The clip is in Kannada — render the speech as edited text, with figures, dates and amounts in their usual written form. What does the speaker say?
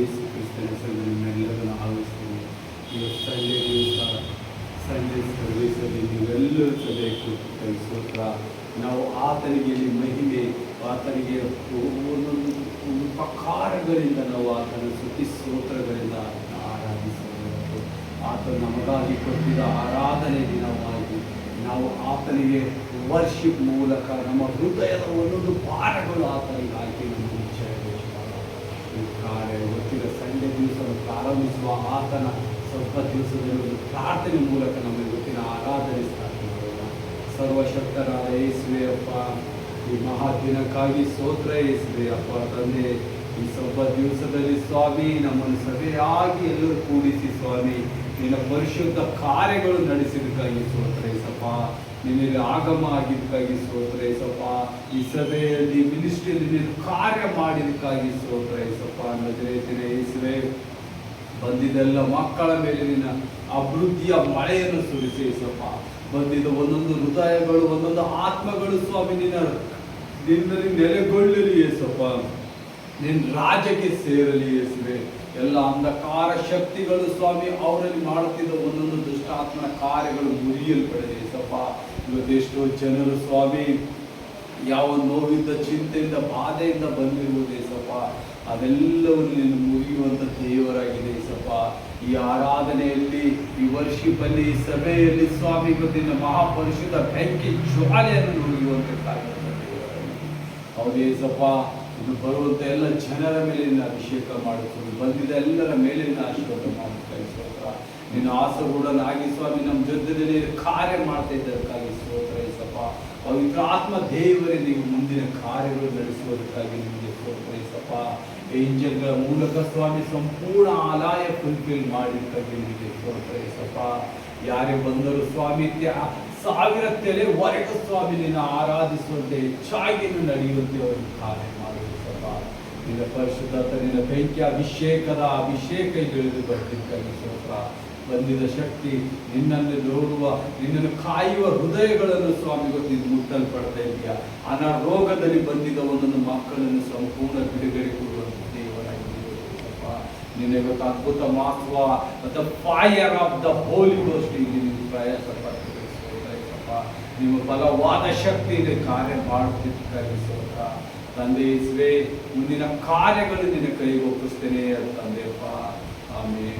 ಯೇಸು ಕ್ರಿಸ್ತನ ಹೆಸರು ನಿಮ್ಮೆಲ್ಲರನ್ನು ಆಲಿಸ್ತೀನಿ. ಇವತ್ತು ಸಂಡೇ ದಿವಸ ಸಂಡೇ ಸರ್ವಿಸಲ್ಲಿ ನೀವೆಲ್ಲರೂ ಸಬೇಕು ಸ್ತೋತ್ರ. ನಾವು ಆತನಿಗೆ ಮಹಿಮೆ, ಆತನಿಗೆ ಒಂದೊಂದು ಪ್ರಕಾರಗಳಿಂದ ನಾವು ಆತನ ಸ್ತುತಿ ಸ್ತೋತ್ರಗಳಿಂದ ಆರಾಧಿಸಬೇಕು. ಆತ ನಮಗಾಗಿ ಕೊಟ್ಟಿದ್ದ ಆರಾಧನೆ ದಿನವಾಗಿ ನಾವು ಆತನಿಗೆ ವರ್ಷಿಪ್ ಮೂಲಕ ನಮ್ಮ ಹೃದಯದ ಒಂದೊಂದು ಭಾರಗಳು ಆತನಿಗೆ ಹಾಕಿ ನಮಗೆ ಕಾರ್ಯ ಗೊತ್ತಿಲ್ಲ. ಸಂಡೇ ದಿವಸ ಪ್ರಾರಂಭಿಸುವ ಆತನ ಸ್ವಲ್ಪ ದಿವಸದಲ್ಲಿ ಒಂದು ಪ್ರಾರ್ಥನೆ ಮೂಲಕ ನಮಗೆ ಗೊತ್ತಿನ ಆರಾಧನೆ ಸ್ಟಾರ್ಟ್ ಮಾಡೋಣ. ಸರ್ವಶಕ್ತರಾದ ಯೇಸುವೆ ಅಪ್ಪ, ಈ ಮಹಾ ದಿನಕ್ಕಾಗಿ ಸ್ತೋತ್ರ ಯೇಸುವೆ ಅಪ್ಪ ತಂದೆ. ಈ ಸ್ವಲ್ಪ ದಿವಸದಲ್ಲಿ ಸ್ವಾಮಿ ನಮ್ಮನ್ನು ಸಭೆಯಾಗಿ ಎಲ್ಲರೂ ಕೂಡಿಸಿ ಸ್ವಾಮಿ ನಿನ್ನ ಪರಿಶುದ್ಧ ಕಾರ್ಯಗಳು ನಡೆಸಿದಕ್ಕಾಗಿ ಸ್ತೋತ್ರ ಏಸಪ್ಪ. ನಿನ್ನಲ್ಲಿ ಆಗಮ ಆಗಿದ್ದಕ್ಕಾಗಿ ಸ್ತೋತ್ರ ಏಸಪ್ಪ. ಈ ಸಭೆಯಲ್ಲಿ ಮಿನಿಸ್ಟ್ರಿಯಲ್ಲಿ ನೀನು ಕಾರ್ಯ ಮಾಡಿದಕ್ಕಾಗಿ ಸ್ತೋತ್ರ ಏಸಪ್ಪ. ನಜರೇತಿನ ಯೇಸುವೆ, ಬಂದಿದ್ದೆಲ್ಲ ಮಕ್ಕಳ ಮೇಲೆ ನಿನ್ನ ಅಭಿವೃದ್ಧಿಯ ಮಳೆಯನ್ನು ಸುರಿಸಿ ಏಸಪ್ಪ. ಬಂದಿದ್ದ ಒಂದೊಂದು ಹೃದಯಗಳು, ಒಂದೊಂದು ಆತ್ಮಗಳು ಸ್ವಾಮಿ ನಿನ್ನಲ್ಲಿ ನೆಲೆಗೊಳ್ಳಲಿ ಏಸಪ್ಪ. ನಿನ್ನ ರಾಜ್ಯಕ್ಕೆ ಸೇರಲಿ ಯೇಸುವೆ. ಎಲ್ಲ ಅಂಧಕಾರ ಶಕ್ತಿಗಳು ಸ್ವಾಮಿ ಅವರಲ್ಲಿ ಮಾಡುತ್ತಿದ್ದ ಒಂದೊಂದು ದುಷ್ಟಾತ್ಮನ ಕಾರ್ಯಗಳು ಮುರಿಯಲ್ಪಡಲಿ ಏಸಪ್ಪ. ಇವತ್ತೆಷ್ಟೋ ಜನರು ಸ್ವಾಮಿ ಯಾವ ನೋವಿಂದ, ಚಿಂತೆಯಿಂದ, ಬಾಧೆಯಿಂದ ಬಂದಿರುವುದು ಏಸಪ್ಪ, ಅದೆಲ್ಲವನ್ನು ನೀನು ಮುರಿಯುವಂಥ ದೇವರಾಗಿದೆ ಏಸಪ್ಪ. ಈ ಆರಾಧನೆಯಲ್ಲಿ, ಈ ವರ್ಷಿಪಲ್ಲಿ, ಈ ಸಭೆಯಲ್ಲಿ ಸ್ವಾಮಿ ಗೊತ್ತಿನ ಮಹಾಪರಿಶುದ್ಧ ಬೆಂಕಿ ಜ್ವಾಲೆಯನ್ನು ನುಡಿಯುವಂಥ ಕಾರ್ಯದ ದೇವರಾಗಿದೆ. ಹೌದು ಏಸಪ್ಪ. ಇದು ಬರುವಂಥ ಎಲ್ಲ ಜನರ ಮೇಲೆ ನಿನ್ನ ಅಭಿಷೇಕ ಮಾಡುತ್ತೀವಿ. ಬಂದಿದ್ದ ಎಲ್ಲರ ಮೇಲೆ ನಿನ್ನ ಆಶೀರ್ವಾದ ಮಾಡುತ್ತಾರೆ ಸ್ತೋತ್ರ. ನಿನ್ನ ಆಸೆಗೂಡನಾಗಿ ಸ್ವಾಮಿ ನಮ್ಮ ಜೊತೆಯಲ್ಲಿ ಕಾರ್ಯ ಮಾಡ್ತಾ ಇದ್ದದಕ್ಕಾಗಿ ಸ್ತೋತ್ರ ಏಸಪ್ಪ. ಪವಿತ್ರ ಆತ್ಮ ದೇವರೇ ನೀವು ಮುಂದಿನ ಕಾರ್ಯಗಳು ನಡೆಸುವುದಕ್ಕಾಗಿ ನಿಮಗೆ ಸ್ತೋತ್ರ ಏಸಪ್ಪ. ಏಂಜಲ್ಗಳ ಮೂಲಕ ಸ್ವಾಮಿ ಸಂಪೂರ್ಣ ಆಲಯ ಫುಲ್ಫಿಲ್ ಮಾಡಿದ್ದಕ್ಕಾಗಿ ನಿಮಗೆ ಸ್ತೋತ್ರ ಏಸಪ್ಪ. ಯಾರೇ ಬಂದರೂ ಸ್ವಾಮಿ 1000 ತಲೆವರೆಗೂ ಸ್ವಾಮಿ ನಿನ್ನ ಆರಾಧಿಸುವಂತೆ ಹೆಚ್ಚಾಗಿ ನಡೆಯುವಂತೆ ಅವರಿಗೆ ಕಾರ್ಯ ಮಾಡುತ್ತಪ್ಪ. ನಿನ್ನ ಪರಿಶುದ್ಧತೆ, ನಿನ್ನ ಬೆಂಕಿ ಅಭಿಷೇಕ ಇಳಿದು ಬರ್ತಿದ್ದಕ್ಕಾಗಿ ಸ್ತೋತ್ರ. ಬಂದಿದ್ದ ಶಕ್ತಿ ನಿನ್ನನ್ನು ನೋಡುವ, ನಿನ್ನನ್ನು ಕಾಯುವ ಹೃದಯಗಳನ್ನು ಸ್ವಾಮಿ ಗೊತ್ತಿದ್ದು ಮುಟ್ಟಲ್ಪಡ್ತಾ ಇದೆಯಾ. ಅನಾರೋಗದಲ್ಲಿ ಬಂದಿದ್ದ ಒಂದೊಂದು ಮಕ್ಕಳನ್ನು ಸಂಪೂರ್ಣ ಬಿಡುಗಡೆ ಕೊಡುವಂಥ ದೇವರಾಗಿದ್ದೀರಪ್ಪ. ನಿನ್ನ ಇವತ್ತು ಅದ್ಭುತ ಮಹತ್ವ ಮತ್ತು fire of the Holy Ghost ಇಲ್ಲಿ ನೀವು ಪ್ರಯಾಸ ಪಡ್ತೀರಪ್ಪ. ನಿಮ್ಮ ಬಲವಾದ ಶಕ್ತಿಯಲ್ಲಿ ಕಾರ್ಯ ಮಾಡುತ್ತಿದ್ದಕ್ಕಾಗಿ ಸ್ತೋತ್ರ ತಂದೆ ಯೇಸುವೆ. ಮುಂದಿನ ಕಾರ್ಯಗಳು ನಿನ್ನ ಕೈಗೆ ಒಪ್ಪಿಸ್ತೇನೆ ತಂದೆಯಪ್ಪ. ಆಮೇಲೆ